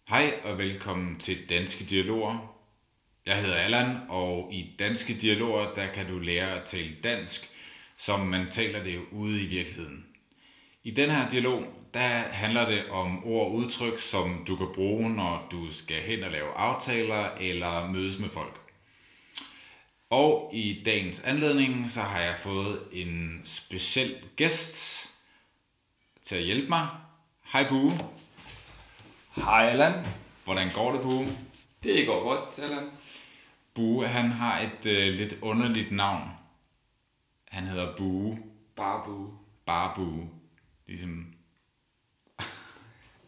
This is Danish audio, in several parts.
Hej og velkommen til Danske Dialoger. Jeg hedder Allan, og i Danske Dialoger, der kan du lære at tale dansk, som man taler det ude i virkeligheden. I den her dialog, der handler det om ord og udtryk, som du kan bruge, når du skal hen og lave aftaler eller mødes med folk. Og i dagens anledning, så har jeg fået en speciel gæst til at hjælpe mig. Hej Bue. Hej Allan. Hvordan går det, Bue? Det går godt, Allan. Bue, han har et lidt underligt navn. Han hedder Bue. Bare Bue. Bare Bue. Ligesom...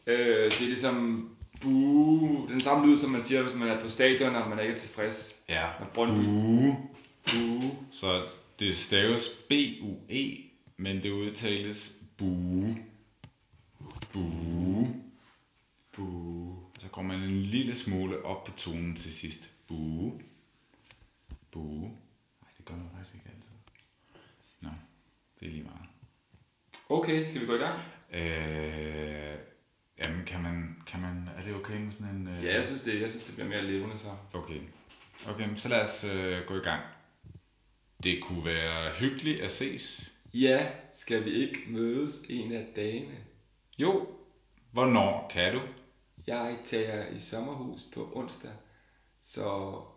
Det er ligesom Bue. Den samme lyd, som man siger, hvis man er på stadion, og man ikke er tilfreds. Ja, Brøndby. Bue. Bue. Så det staves B-U-E, men det udtales Bue. Bue. Bue. Så kommer man en lille smule op på tonen til sidst. Bue. Bue. Nej, det gør man faktisk ikke altid. Nå, det er lige meget. Okay, skal vi gå i gang? Jamen, kan man, er det okay med sådan en... Ja, jeg synes, det bliver mere levende så. Okay, så lad os gå i gang. Det kunne være hyggeligt at ses. Ja, skal vi ikke mødes en af dagene? Jo, hvornår kan du? Jeg tager i sommerhus på onsdag,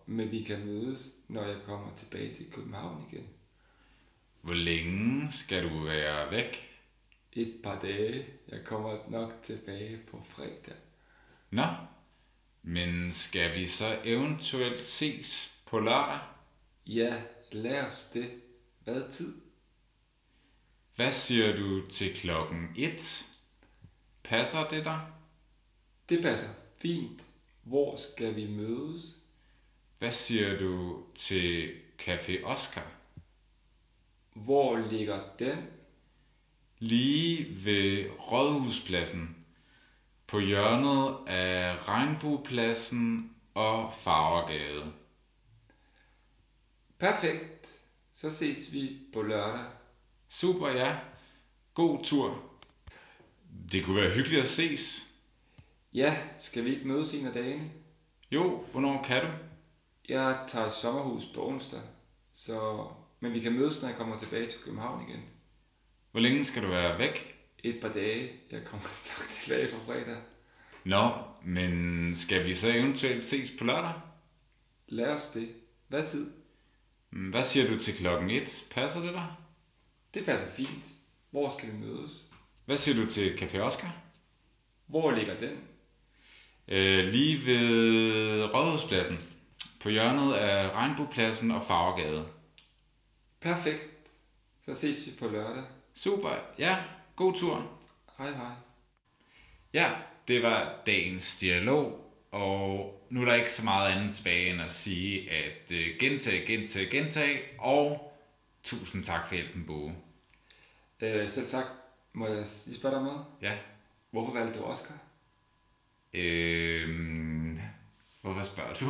men vi kan mødes, når jeg kommer tilbage til København igen. Hvor længe skal du være væk? Et par dage. Jeg kommer nok tilbage på fredag. Nå, men skal vi så eventuelt ses på lørdag? Ja, lad os det. Hvad tid? Hvad siger du til klokken 1? Passer det dig? Det passer fint. Hvor skal vi mødes? Hvad siger du til Café Oscar? Hvor ligger den? Lige ved Rådhuspladsen. På hjørnet af Regnbuepladsen og Farvergade. Perfekt. Så ses vi på lørdag. Super, ja. God tur. Det kunne være hyggeligt at ses. Ja, skal vi ikke mødes en af dagene? Jo, hvornår kan du? Jeg tager i sommerhus på onsdag, men vi kan mødes, når jeg kommer tilbage til København igen. Hvor længe skal du være væk? Et par dage. Jeg kommer nok tilbage på fredag. Nå, men skal vi så eventuelt ses på lørdag? Lad os det. Hvad tid? Hvad siger du til klokken 1? Passer det dig? Det passer fint. Hvor skal vi mødes? Hvad siger du til Café Oscar? Hvor ligger den? Lige ved Rådhuspladsen. På hjørnet af Regnbuepladsen og Farvergade. Perfekt. Så ses vi på lørdag. Super, ja. God tur. Hej hej. Ja, det var dagens dialog, og nu er der ikke så meget andet tilbage end at sige, at gentage, og tusind tak for hjælpen, Bue. Selv tak. Må jeg lige spørge dig om noget? Ja. Hvorfor valgte du Oscar? Hvorfor spørger du?